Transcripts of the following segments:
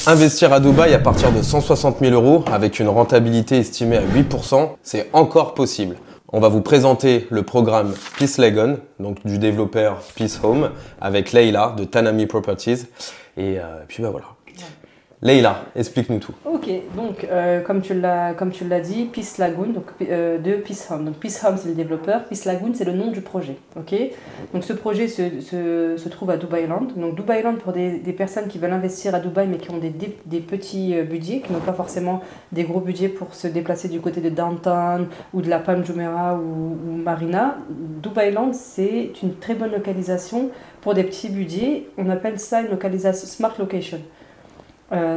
Investir à Dubaï à partir de 160 000 € avec une rentabilité estimée à 8%, c'est encore possible. On va vous présenter le programme Peace Lagoon, donc du développeur Peace Home, avec Leila de Tanami Properties. Et puis bah voilà. Leila, explique-nous tout. Ok, donc comme tu l'as dit, Peace Lagoon, donc de Peace Home. Donc Peace Home c'est le développeur, Peace Lagoon c'est le nom du projet. Ok, donc ce projet se trouve à Dubai Land. Donc Dubai Land pour des personnes qui veulent investir à Dubaï mais qui ont des petits budgets, qui n'ont pas forcément des gros budgets pour se déplacer du côté de Downtown ou de la Palm Jumeirah ou Marina. Dubai Land c'est une très bonne localisation pour des petits budgets. On appelle ça une localisation Smart Location.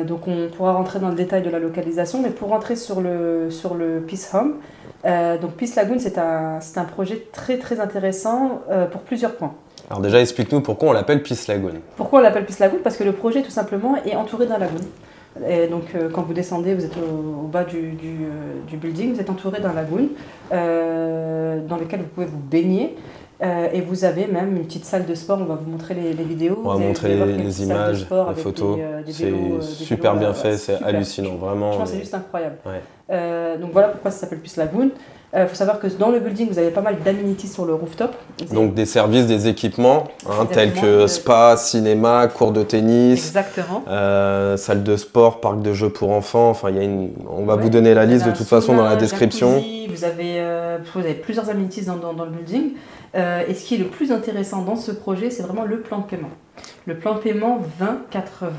Donc on pourra rentrer dans le détail de la localisation, mais pour rentrer sur le Peace Home, donc Peace Lagoon c'est un projet très intéressant pour plusieurs points. Alors déjà explique-nous pourquoi on l'appelle Peace Lagoon. Pourquoi on l'appelle Peace Lagoon? Parce que le projet tout simplement est entouré d'un lagoon. Et donc quand vous descendez, vous êtes au bas du building, vous êtes entouré d'un lagoon dans lequel vous pouvez vous baigner. Et vous avez même une petite salle de sport, on va vous montrer les vidéos. On va montrer les images, les photos. C'est super bien fait, c'est hallucinant, vraiment. Franchement, c'est juste incroyable. Ouais. Donc voilà pourquoi ça s'appelle Peace Lagoon. Il faut savoir que dans le building, vous avez pas mal d'amenities sur le rooftop. Donc des services, des équipements, tels que spa, cinéma, cours de tennis, exactement. Salle de sport, parc de jeux pour enfants. Enfin, on va vous donner la liste de toute façon dans la description. Jacuzzi, vous avez plusieurs amenities dans le building. Et ce qui est le plus intéressant dans ce projet, c'est vraiment le plan de paiement. Le plan de paiement 20-80,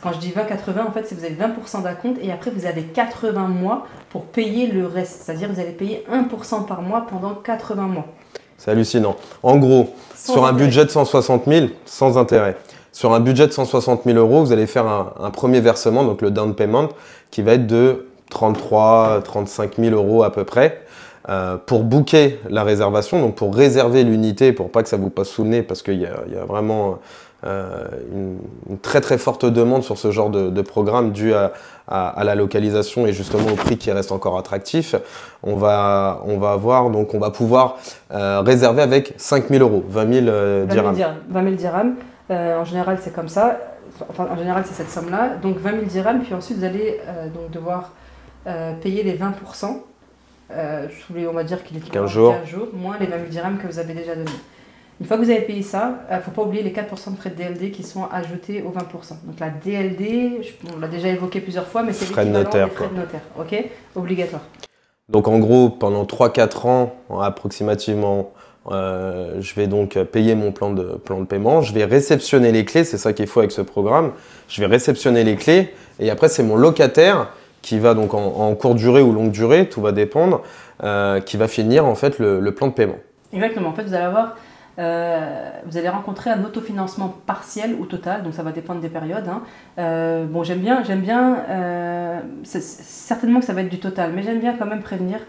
quand je dis 20-80, en fait, c'est que vous avez 20% d'acompte et après vous avez 80 mois pour payer le reste. C'est-à-dire que vous allez payer 1% par mois pendant 80 mois. C'est hallucinant. En gros, sur un budget de 160 000, sans intérêt, sur un budget de 160 000 €, vous allez faire un premier versement, donc le down payment, qui va être de 33-35 000 € à peu près. Pour booker la réservation, donc pour réserver l'unité, pour pas que ça vous passe sous le nez, parce qu'il y a vraiment une très forte demande sur ce genre de programme dû à la localisation et justement au prix qui reste encore attractif. On va pouvoir réserver avec 5 000 €, 20 000 dirhams. 20 000 dirhams. En général, c'est comme ça. Enfin, en général, c'est cette somme-là. Donc 20 000 dirhams, puis ensuite vous allez donc devoir payer les 20%. Sous les, on va dire qu'il est 15 jours, moins les 20 000 dirhams que vous avez déjà donné. Une fois que vous avez payé ça, il ne faut pas oublier les 4% de frais de DLD qui sont ajoutés aux 20%. Donc la DLD, on l'a déjà évoqué plusieurs fois, mais c'est l'équivalent des frais de notaire, ok, obligatoire. Donc en gros, pendant 3-4 ans approximativement, je vais donc payer mon plan de paiement, je vais réceptionner les clés, c'est ça qu'il faut avec ce programme, je vais réceptionner les clés et après c'est mon locataire qui va donc en courte durée ou longue durée, tout va dépendre, qui va finir en fait le plan de paiement. Exactement, en fait vous allez avoir, vous allez rencontrer un autofinancement partiel ou total, donc ça va dépendre des périodes. Bon, j'aime bien certainement que ça va être du total, mais j'aime bien quand même prévenir,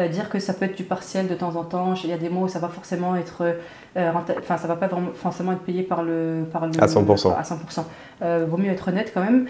dire que ça peut être du partiel de temps en temps. Il y a des mots où ça va forcément être, ça va pas vraiment forcément être payé par le à 100%. À 100%. Vaut mieux être honnête quand même,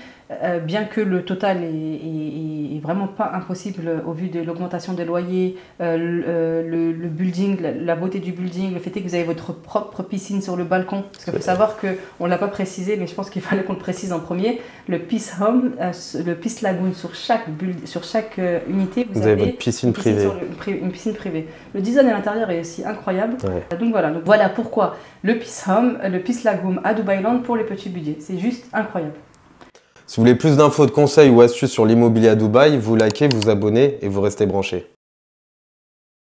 bien que le total est vraiment pas impossible au vu de l'augmentation des loyers, le building, la beauté du building, le fait est que vous avez votre propre piscine sur le balcon. Parce qu'il faut savoir qu'on ne l'a pas précisé, mais je pense qu'il fallait qu'on le précise en premier. Le Peace Home, le Peace Lagoon, sur chaque unité, vous avez votre piscine privée. Une piscine privée. Le design à l'intérieur est aussi incroyable. Ouais. Donc voilà pourquoi le Peace Home, le Peace Lagoon à Dubai Land pour les petits budgets. C'est juste incroyable. Si vous voulez plus d'infos, de conseils ou astuces sur l'immobilier à Dubaï, vous likez, vous abonnez et vous restez branchés.